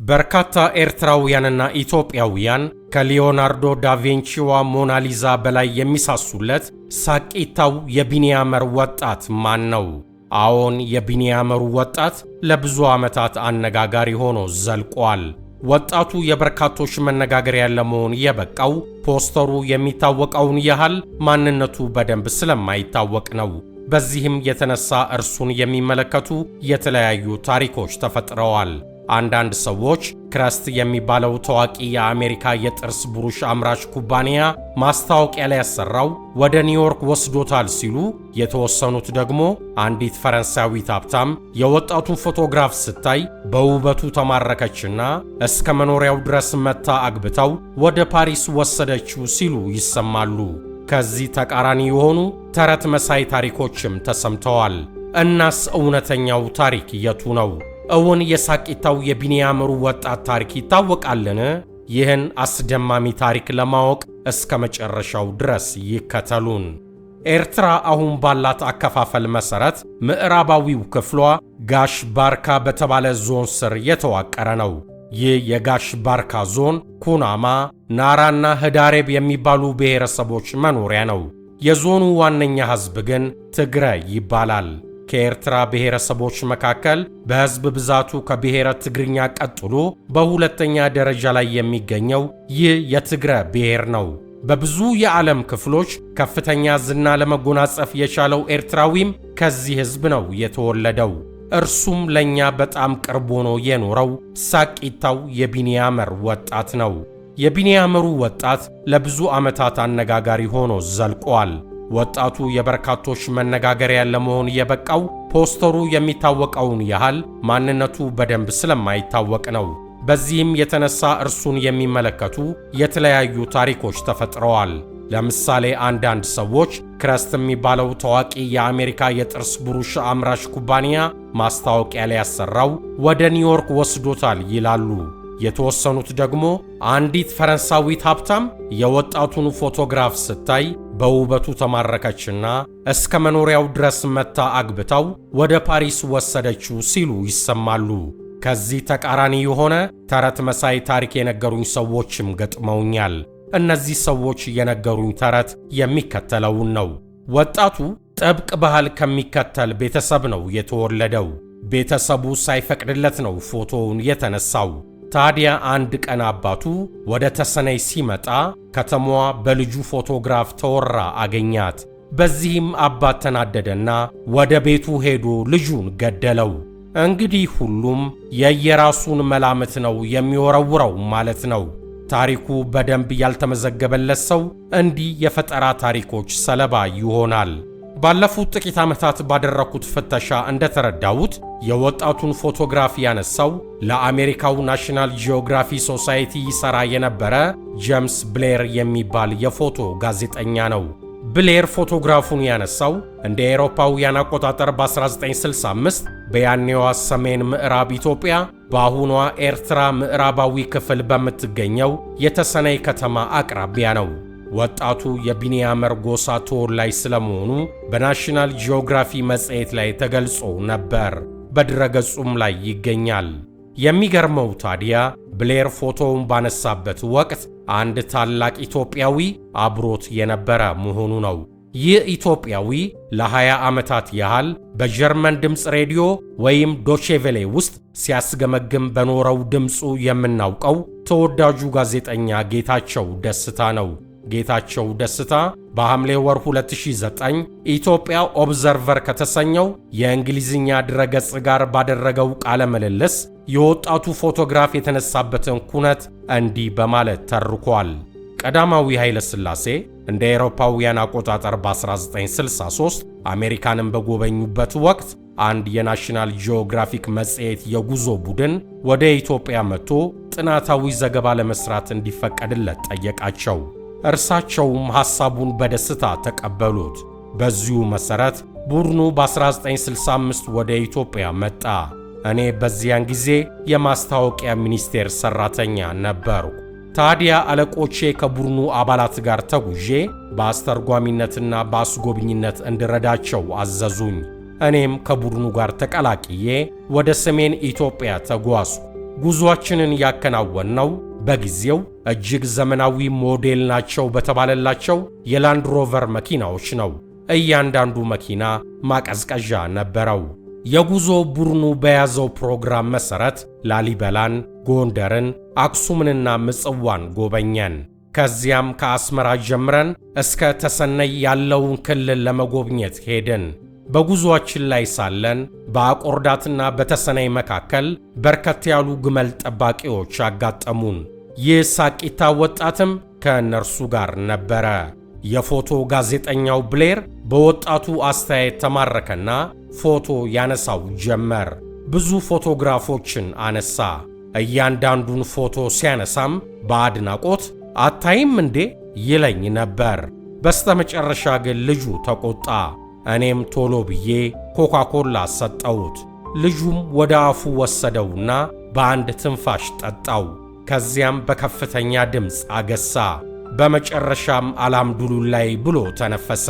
በርካታ ኤርትራውያንና ኢትዮጵያውያን ከሊዮናርዶ ዳቪንቺዋ ሞናሊዛ በላይ የሚሳሱለት ሳቂታው የቢኒያመር ወጣት ማን ነው? አዎን፣ የቢኒያመሩ ወጣት ለብዙ ዓመታት አነጋጋሪ ሆኖ ዘልቋል። ወጣቱ የበርካቶች መነጋገሪያ ለመሆን የበቃው ፖስተሩ የሚታወቀውን ያህል ማንነቱ በደንብ ስለማይታወቅ ነው። በዚህም የተነሳ እርሱን የሚመለከቱ የተለያዩ ታሪኮች ተፈጥረዋል። አንዳንድ ሰዎች ክረስት የሚባለው ታዋቂ የአሜሪካ የጥርስ ብሩሽ አምራች ኩባንያ ማስታወቂያ ላይ ያሰራው ወደ ኒውዮርክ ወስዶታል ሲሉ፣ የተወሰኑት ደግሞ አንዲት ፈረንሳዊት ሀብታም የወጣቱን ፎቶግራፍ ስታይ በውበቱ ተማረከችና እስከ መኖሪያው ድረስ መታ አግብታው ወደ ፓሪስ ወሰደችው ሲሉ ይሰማሉ። ከዚህ ተቃራኒ የሆኑ ተረት መሳይ ታሪኮችም ተሰምተዋል። እናስ እውነተኛው ታሪክ የቱ ነው? እውን የሳቂታው የቢኒያመሩ ወጣት ታሪክ ይታወቃልን? ይህን አስደማሚ ታሪክ ለማወቅ እስከ መጨረሻው ድረስ ይከተሉን። ኤርትራ አሁን ባላት አከፋፈል መሰረት ምዕራባዊው ክፍሏ ጋሽ ባርካ በተባለ ዞን ስር የተዋቀረ ነው። ይህ የጋሽ ባርካ ዞን ኩናማ፣ ናራና ህዳሬብ የሚባሉ ብሔረሰቦች መኖሪያ ነው። የዞኑ ዋነኛ ሕዝብ ግን ትግረ ይባላል። ከኤርትራ ብሔረሰቦች መካከል በሕዝብ ብዛቱ ከብሔረ ትግርኛ ቀጥሎ በሁለተኛ ደረጃ ላይ የሚገኘው ይህ የትግረ ብሔር ነው። በብዙ የዓለም ክፍሎች ከፍተኛ ዝና ለመጎናጸፍ የቻለው ኤርትራዊም ከዚህ ሕዝብ ነው የተወለደው። እርሱም ለኛ በጣም ቅርብ ሆኖ የኖረው ሳቂታው የቢኒያመር ወጣት ነው። የቢኒያመሩ ወጣት ለብዙ ዓመታት አነጋጋሪ ሆኖ ዘልቋል። ወጣቱ የበርካቶች መነጋገሪያ ለመሆን የበቃው ፖስተሩ የሚታወቀውን ያህል ማንነቱ በደንብ ስለማይታወቅ ነው። በዚህም የተነሳ እርሱን የሚመለከቱ የተለያዩ ታሪኮች ተፈጥረዋል። ለምሳሌ አንዳንድ ሰዎች ክረስት የሚባለው ታዋቂ የአሜሪካ የጥርስ ብሩሽ አምራች ኩባንያ ማስታወቂያ ላይ ያሰራው ወደ ኒውዮርክ ወስዶታል ይላሉ። የተወሰኑት ደግሞ አንዲት ፈረንሳዊት ሀብታም የወጣቱን ፎቶግራፍ ስታይ በውበቱ ተማረከችና እስከ መኖሪያው ድረስ መታ አግብታው ወደ ፓሪስ ወሰደችው ሲሉ ይሰማሉ። ከዚህ ተቃራኒ የሆነ ተረት መሳይ ታሪክ የነገሩኝ ሰዎችም ገጥመውኛል። እነዚህ ሰዎች የነገሩኝ ተረት የሚከተለውን ነው። ወጣቱ ጥብቅ ባህል ከሚከተል ቤተሰብ ነው የተወለደው። ቤተሰቡ ሳይፈቅድለት ነው ፎቶውን የተነሳው። ታዲያ አንድ ቀን አባቱ ወደ ተሰነይ ሲመጣ ከተማዋ በልጁ ፎቶግራፍ ተወራ አገኛት። በዚህም አባት ተናደደና ወደ ቤቱ ሄዶ ልጁን ገደለው። እንግዲህ ሁሉም የየራሱን መላምት ነው የሚወረውረው ማለት ነው። ታሪኩ በደንብ ያልተመዘገበለት ሰው እንዲህ የፈጠራ ታሪኮች ሰለባ ይሆናል። ባለፉት ጥቂት ዓመታት ባደረኩት ፍተሻ እንደተረዳሁት የወጣቱን ፎቶግራፍ ያነሳው ለአሜሪካው ናሽናል ጂኦግራፊ ሶሳይቲ ይሰራ የነበረ ጄምስ ብሌር የሚባል የፎቶ ጋዜጠኛ ነው። ብሌር ፎቶግራፉን ያነሳው እንደ አውሮፓውያን አቆጣጠር በ1965 በያኔዋ ሰሜን ምዕራብ ኢትዮጵያ በአሁኗ ኤርትራ ምዕራባዊ ክፍል በምትገኘው የተሰነይ ከተማ አቅራቢያ ነው። ወጣቱ የቢኒያመር ጎሳ ተወላጅ ስለመሆኑ በናሽናል ጂኦግራፊ መጽሔት ላይ ተገልጾ ነበር። በድረገጹም ላይ ይገኛል። የሚገርመው ታዲያ ብሌር ፎቶውን ባነሳበት ወቅት አንድ ታላቅ ኢትዮጵያዊ አብሮት የነበረ መሆኑ ነው። ይህ ኢትዮጵያዊ ለ20 ዓመታት ያህል በጀርመን ድምፅ ሬዲዮ ወይም ዶቼቬሌ ውስጥ ሲያስገመግም በኖረው ድምፁ የምናውቀው ተወዳጁ ጋዜጠኛ ጌታቸው ደስታ ነው። ጌታቸው ደስታ በሐምሌ ወር 2009 ኢትዮጵያ ኦብዘርቨር ከተሰኘው የእንግሊዝኛ ድረገጽ ጋር ባደረገው ቃለ ምልልስ የወጣቱ ፎቶግራፍ የተነሳበትን ኩነት እንዲህ በማለት ተርኳል። ቀዳማዊ ኃይለ ሥላሴ እንደ አውሮፓውያን አቆጣጠር በ1963 አሜሪካንን በጎበኙበት ወቅት አንድ የናሽናል ጂኦግራፊክ መጽሔት የጉዞ ቡድን ወደ ኢትዮጵያ መጥቶ ጥናታዊ ዘገባ ለመስራት እንዲፈቀድለት ጠየቃቸው። እርሳቸውም ሐሳቡን በደስታ ተቀበሉት። በዚሁ መሠረት ቡድኑ በ1965 ወደ ኢትዮጵያ መጣ። እኔ በዚያን ጊዜ የማስታወቂያ ሚኒስቴር ሠራተኛ ነበርኩ። ታዲያ አለቆቼ ከቡድኑ አባላት ጋር ተጉዤ በአስተርጓሚነትና በአስጎብኝነት እንድረዳቸው አዘዙኝ። እኔም ከቡድኑ ጋር ተቀላቅዬ ወደ ሰሜን ኢትዮጵያ ተጓዝኩ። ጉዟችንን ያከናወንነው በጊዜው እጅግ ዘመናዊ ሞዴል ናቸው በተባለላቸው የላንድ ሮቨር መኪናዎች ነው። እያንዳንዱ መኪና ማቀዝቀዣ ነበረው። የጉዞ ቡድኑ በያዘው ፕሮግራም መሠረት ላሊበላን፣ ጎንደርን፣ አክሱምንና ምጽዋን ጎበኘን። ከዚያም ከአስመራ ጀምረን እስከ ተሰነይ ያለውን ክልል ለመጎብኘት ሄድን። በጉዞአችን ላይ ሳለን በአቆርዳትና በተሰነይ መካከል በርከት ያሉ ግመል ጠባቂዎች አጋጠሙን። ይህ ሳቂታ ወጣትም ከእነርሱ ጋር ነበረ። የፎቶ ጋዜጠኛው ብሌር በወጣቱ አስተያየት ተማረከና ፎቶ ያነሳው ጀመር። ብዙ ፎቶግራፎችን አነሳ። እያንዳንዱን ፎቶ ሲያነሳም በአድናቆት አታይም እንዴ ይለኝ ነበር። በስተመጨረሻ ግን ልጁ ተቆጣ። እኔም ቶሎ ብዬ ኮካኮላ ሰጠሁት። ልጁም ወደ አፉ ወሰደውና በአንድ ትንፋሽ ጠጣው። ከዚያም በከፍተኛ ድምፅ አገሳ። በመጨረሻም አልሐምዱሊላህ ብሎ ተነፈሰ።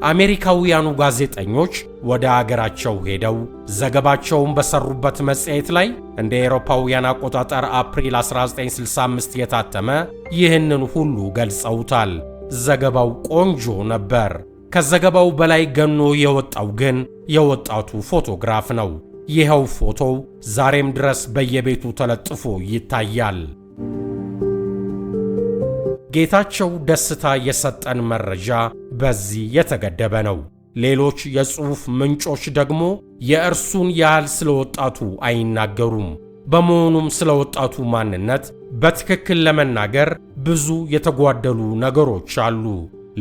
አሜሪካውያኑ ጋዜጠኞች ወደ አገራቸው ሄደው ዘገባቸውን በሰሩበት መጽሔት ላይ እንደ አውሮፓውያን አቆጣጠር አፕሪል 1965 የታተመ ይህንን ሁሉ ገልጸውታል። ዘገባው ቆንጆ ነበር። ከዘገባው በላይ ገኖ የወጣው ግን የወጣቱ ፎቶግራፍ ነው። ይኸው ፎቶው ዛሬም ድረስ በየቤቱ ተለጥፎ ይታያል። ጌታቸው ደስታ የሰጠን መረጃ በዚህ የተገደበ ነው። ሌሎች የጽሑፍ ምንጮች ደግሞ የእርሱን ያህል ስለ ወጣቱ አይናገሩም። በመሆኑም ስለ ወጣቱ ማንነት በትክክል ለመናገር ብዙ የተጓደሉ ነገሮች አሉ።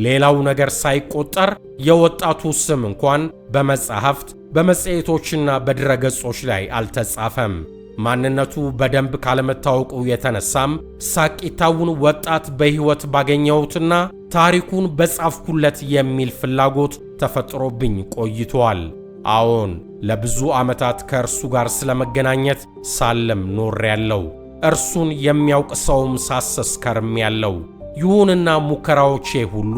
ሌላው ነገር ሳይቆጠር የወጣቱ ስም እንኳን በመጻሕፍት በመጽሔቶችና በድረገጾች ላይ አልተጻፈም። ማንነቱ በደንብ ካለመታወቁ የተነሳም ሳቂታውን ወጣት በሕይወት ባገኘሁትና ታሪኩን በጻፍኩለት የሚል ፍላጎት ተፈጥሮብኝ ቆይቷል። አዎን፣ ለብዙ ዓመታት ከእርሱ ጋር ስለመገናኘት ሳለም ኖሬያለሁ። እርሱን የሚያውቅ ሰውም ሳሰስ ከርሜያለሁ። ይሁንና ሙከራዎቼ ሁሉ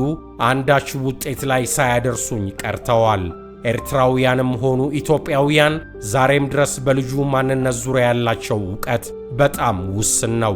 አንዳች ውጤት ላይ ሳያደርሱኝ ቀርተዋል። ኤርትራውያንም ሆኑ ኢትዮጵያውያን ዛሬም ድረስ በልጁ ማንነት ዙሪያ ያላቸው ዕውቀት በጣም ውስን ነው።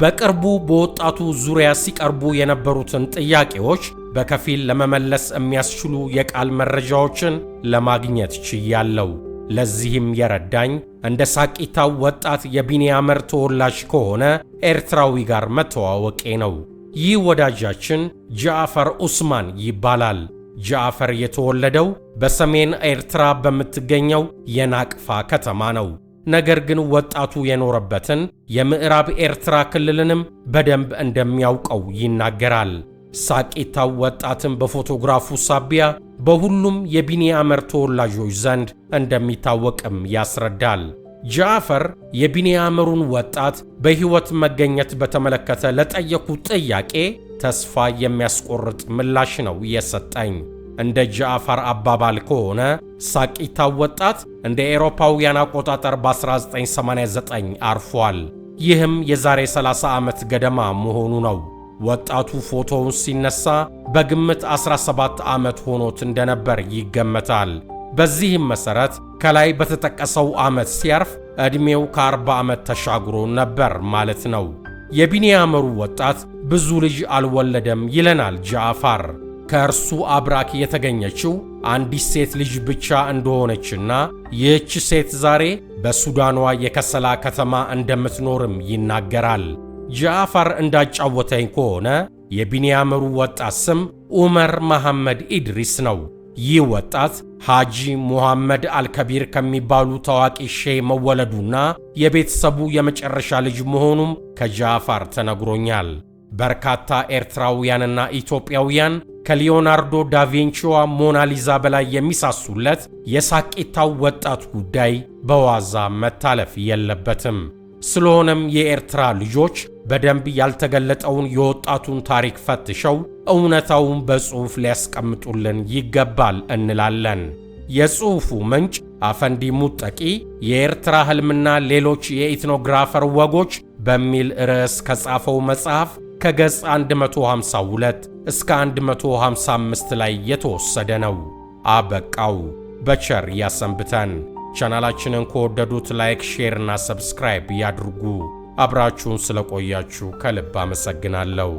በቅርቡ በወጣቱ ዙሪያ ሲቀርቡ የነበሩትን ጥያቄዎች በከፊል ለመመለስ የሚያስችሉ የቃል መረጃዎችን ለማግኘት ችያለሁ። ለዚህም የረዳኝ እንደ ሳቂታው ወጣት የቢኒያመር ተወላጅ ከሆነ ኤርትራዊ ጋር መተዋወቄ ነው። ይህ ወዳጃችን ጃዕፈር ዑስማን ይባላል። ጃዕፈር የተወለደው በሰሜን ኤርትራ በምትገኘው የናቅፋ ከተማ ነው። ነገር ግን ወጣቱ የኖረበትን የምዕራብ ኤርትራ ክልልንም በደንብ እንደሚያውቀው ይናገራል። ሳቂታው ወጣትን በፎቶግራፉ ሳቢያ በሁሉም የቢኒያመር ተወላጆች ዘንድ እንደሚታወቅም ያስረዳል። ጃዕፈር የቢኒያመሩን ወጣት በሕይወት መገኘት በተመለከተ ለጠየቁት ጥያቄ ተስፋ የሚያስቆርጥ ምላሽ ነው የሰጠኝ። እንደ ጃዕፈር አባባል ከሆነ ሳቂታው ወጣት እንደ አውሮፓውያን አቆጣጠር በ1989 አርፏል። ይህም የዛሬ 30 ዓመት ገደማ መሆኑ ነው። ወጣቱ ፎቶውን ሲነሳ በግምት 17 ዓመት ሆኖት እንደነበር ይገመታል። በዚህም መሠረት ከላይ በተጠቀሰው ዓመት ሲያርፍ ዕድሜው ከ40 ዓመት ተሻግሮ ነበር ማለት ነው። የቢኒያመሩ ወጣት ብዙ ልጅ አልወለደም ይለናል ጃዕፈር። ከእርሱ አብራክ የተገኘችው አንዲት ሴት ልጅ ብቻ እንደሆነችና ይህች ሴት ዛሬ በሱዳኗ የከሰላ ከተማ እንደምትኖርም ይናገራል። ጃዕፈር እንዳጫወተኝ ከሆነ የቢኒያመሩ ወጣት ስም ዑመር መሐመድ ኢድሪስ ነው። ይህ ወጣት ሐጂ ሙሐመድ አልከቢር ከሚባሉ ታዋቂ ሼህ መወለዱና የቤተሰቡ የመጨረሻ ልጅ መሆኑም ከጃዕፈር ተነግሮኛል። በርካታ ኤርትራውያንና ኢትዮጵያውያን ከሊዮናርዶ ዳቪንቺዋ ሞናሊዛ በላይ የሚሳሱለት የሳቂታው ወጣት ጉዳይ በዋዛ መታለፍ የለበትም። ስለሆነም የኤርትራ ልጆች በደንብ ያልተገለጠውን የወጣቱን ታሪክ ፈትሸው እውነታውን በጽሑፍ ሊያስቀምጡልን ይገባል እንላለን። የጽሑፉ ምንጭ አፈንዲ ሙጠቂ የኤርትራ ሕልምና ሌሎች የኢትኖግራፈር ወጎች በሚል ርዕስ ከጻፈው መጽሐፍ ከገጽ 152 እስከ 155 ላይ የተወሰደ ነው። አበቃው። በቸር ያሰንብተን። ቻናላችንን ከወደዱት ላይክ፣ ሼር እና ሰብስክራይብ ያድርጉ። አብራችሁን ስለቆያችሁ ከልብ አመሰግናለሁ።